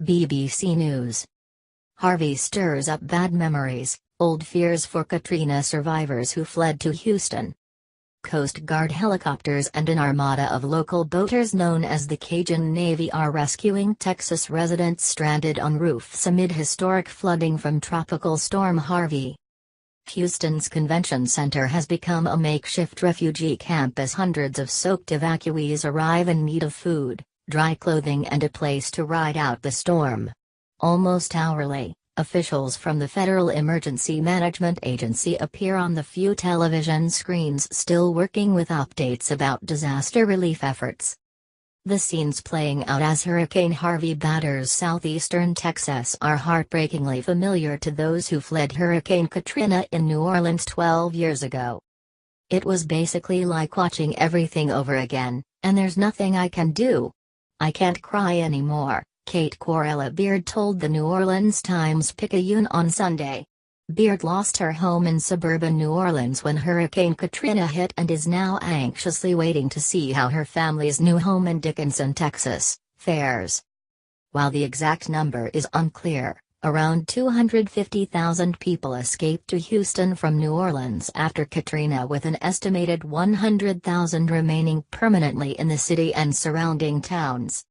BBC News. Harvey stirs up bad memories, old fears for Katrina survivors who fled to Houston. Coast Guard helicopters and an armada of local boaters known as the Cajun Navy are rescuing Texas residents stranded on roofs amid historic flooding from Tropical Storm Harvey. Houston's convention center has become a makeshift refugee camp as hundreds of soaked evacuees arrive in need of food, dry clothing and a place to ride out the storm. Almost hourly, officials from the Federal Emergency Management Agency appear on the few television screens still working with updates about disaster relief efforts. The scenes playing out as Hurricane Harvey batters southeastern Texas are heartbreakingly familiar to those who fled Hurricane Katrina in New Orleans 12 years ago. It was basically like watching everything over again, and there's nothing I can do. I can't cry anymore, Kate Corella Beard told the New Orleans Times-Picayune on Sunday. Beard lost her home in suburban New Orleans when Hurricane Katrina hit and is now anxiously waiting to see how her family's new home in Dickinson, Texas, fares. While the exact number is unclear, around 250,000 people escaped to Houston from New Orleans after Katrina, with an estimated 100,000 remaining permanently in the city and surrounding towns.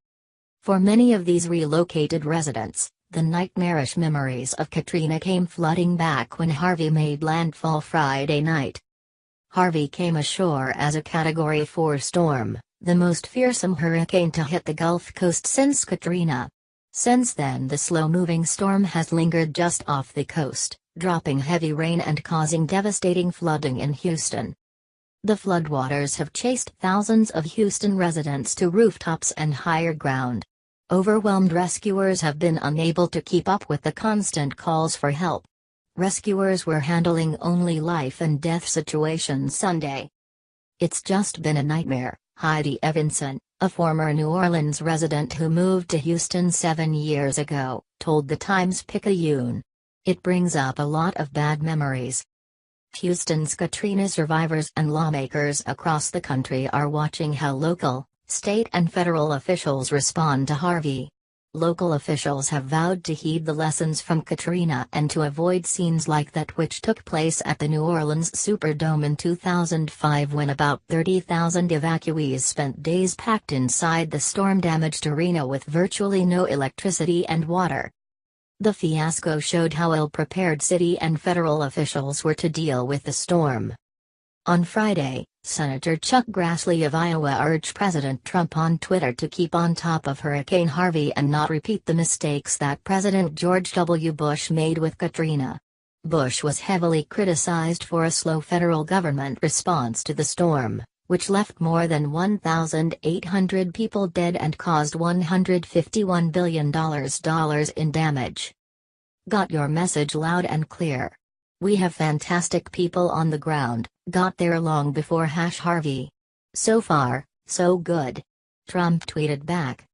For many of these relocated residents, the nightmarish memories of Katrina came flooding back when Harvey made landfall Friday night. Harvey came ashore as a Category 4 storm, the most fearsome hurricane to hit the Gulf Coast since Katrina. Since then, the slow-moving storm has lingered just off the coast, dropping heavy rain and causing devastating flooding in Houston. The floodwaters have chased thousands of Houston residents to rooftops and higher ground. Overwhelmed rescuers have been unable to keep up with the constant calls for help. Rescuers were handling only life-and-death situations Sunday. "It's just been a nightmare," Heidi Evanson, a former New Orleans resident who moved to Houston 7 years ago, told the Times-Picayune. "It brings up a lot of bad memories." Houston's Katrina survivors and lawmakers across the country are watching how local, state and federal officials respond to Harvey. Local officials have vowed to heed the lessons from Katrina and to avoid scenes like that which took place at the New Orleans Superdome in 2005, when about 30,000 evacuees spent days packed inside the storm-damaged arena with virtually no electricity and water. The fiasco showed how ill-prepared city and federal officials were to deal with the storm. On Friday, Senator Chuck Grassley of Iowa urged President Trump on Twitter to keep on top of Hurricane Harvey and not repeat the mistakes that President George W. Bush made with Katrina. Bush was heavily criticized for a slow federal government response to the storm, which left more than 1,800 people dead and caused $151 billion in damage. "Got your message loud and clear. We have fantastic people on the ground, got there long before Harvey. So far, so good," Trump tweeted back.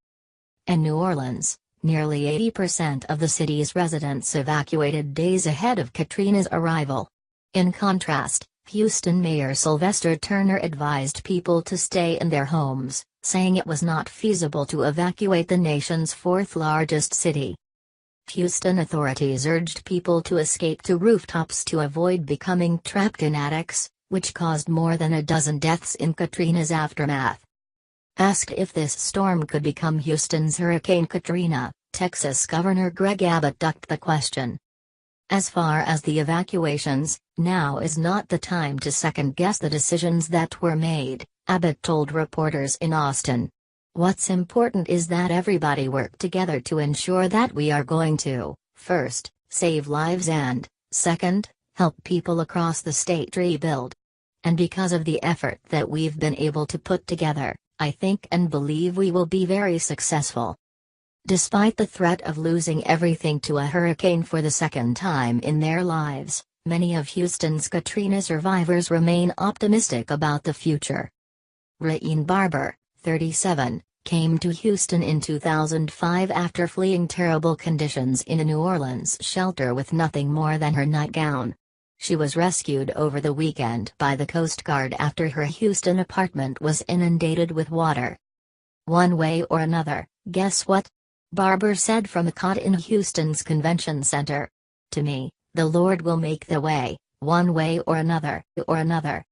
In New Orleans, nearly 80% of the city's residents evacuated days ahead of Katrina's arrival. In contrast, Houston Mayor Sylvester Turner advised people to stay in their homes, saying it was not feasible to evacuate the nation's fourth-largest city. Houston authorities urged people to escape to rooftops to avoid becoming trapped in attics, which caused more than a dozen deaths in Katrina's aftermath. Asked if this storm could become Houston's Hurricane Katrina, Texas Governor Greg Abbott ducked the question. "As far as the evacuations, now is not the time to second-guess the decisions that were made," Abbott told reporters in Austin. "What's important is that everybody work together to ensure that we are going to, first, save lives and, second, help people across the state rebuild. And because of the effort that we've been able to put together, I think and believe we will be very successful." Despite the threat of losing everything to a hurricane for the second time in their lives, many of Houston's Katrina survivors remain optimistic about the future. Rain Barber, 37, came to Houston in 2005 after fleeing terrible conditions in a New Orleans shelter with nothing more than her nightgown. She was rescued over the weekend by the Coast Guard after her Houston apartment was inundated with water. One way or another, guess what? Barber said from a cot in Houston's convention center. To me, the Lord will make the way, one way or another.